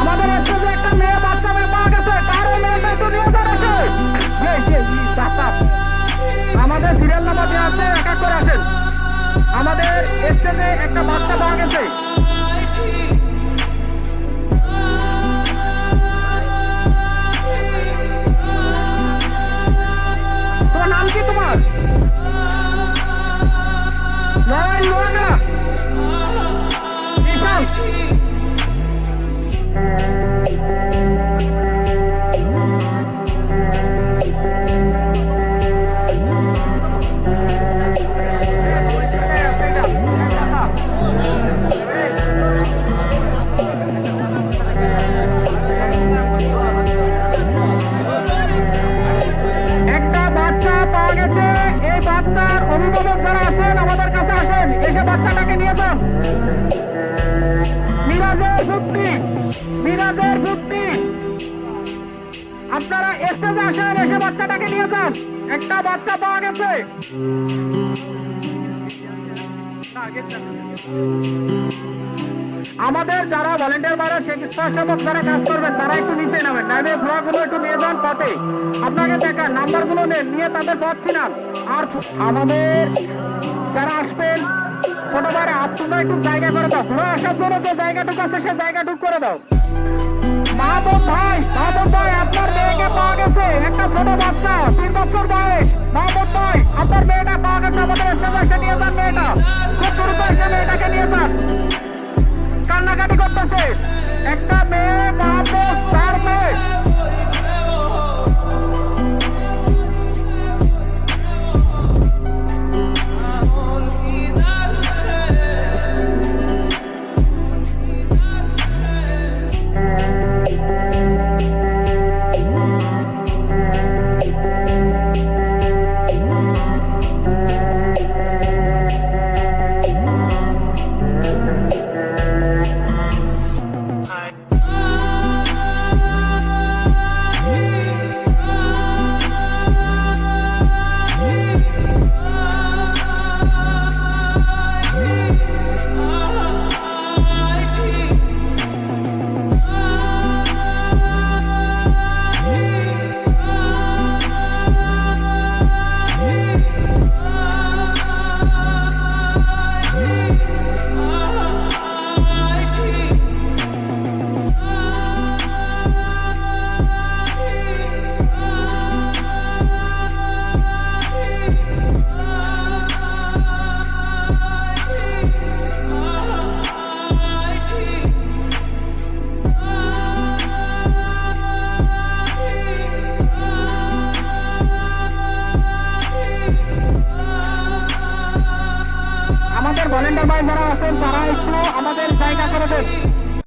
আমাদের স্টেজে একটা মেয়ে বাচ্চা মেয়ে পাওয়া গেছে, কার ওই মেয়েটা একটু নিয়ে যান আসে। আমাদের সিরিয়াল নাম্বার দেওয়া আছে, এক এক করে আসেন। আমাদের স্টেজে একটা বাচ্চা পাওয়া গেছে। তোমার নাম কি? তোমার নয়ন লোহাগা বিশাল। একটা বাচ্চা পাওয়া গেছে। এই বাচ্চার অভিভাবক যারা আছেন আমাদের কাছে আসেন, এসে বাচ্চাটাকে নিয়ে যান। মিরাজের বুদ্ধি, মিরাজের বুদ্ধি, আপনারা স্টেজে আসেন, এসে বাচ্চাটাকে নিয়ে যান। একটা বাচ্চা পাওয়া গেছে। আমাদের যারা ভলেন্টিয়ার বাইরে স্বেচ্ছাসেবক যারা কাজ করবেন তারা একটু নিচে নামেন, নামে ঘোড়াগুলো একটু নিয়ে যান পথে। আপনাকে দেখান, নাম্বারগুলো নেন, নিয়ে তাদের পথ ছিনান। আর আমাদের যারা আসবেন ছোট ভাইরা, তোমরা একটু জায়গা করে দাও। ঘোড়া আসার জন্য যে জায়গাটুকু আছে সে জায়গাটুকু করে দাও। মাহবুব ভাই, মাহবুব ভাই, আপনার মেয়েকে পাওয়া গেছে। একটা ছোট বাচ্চা, 3 বছর বয়স। মাহবুব ভাই, আপনার মেয়েটা পাওয়া গেছে। আমাদের স্টেজে এসে নিয়ে যান মেয়েটা, খুব দ্রুত এসে মেয়েটাকে নিয়ে যান। কান্নাকাটি করতেছে একটা মেয়ে, মাহবুব তার মেয়ে। ভলেন্টিয়ার ভাই যারা আছেন তারা একটু আমাদের জায়গা করে দেন।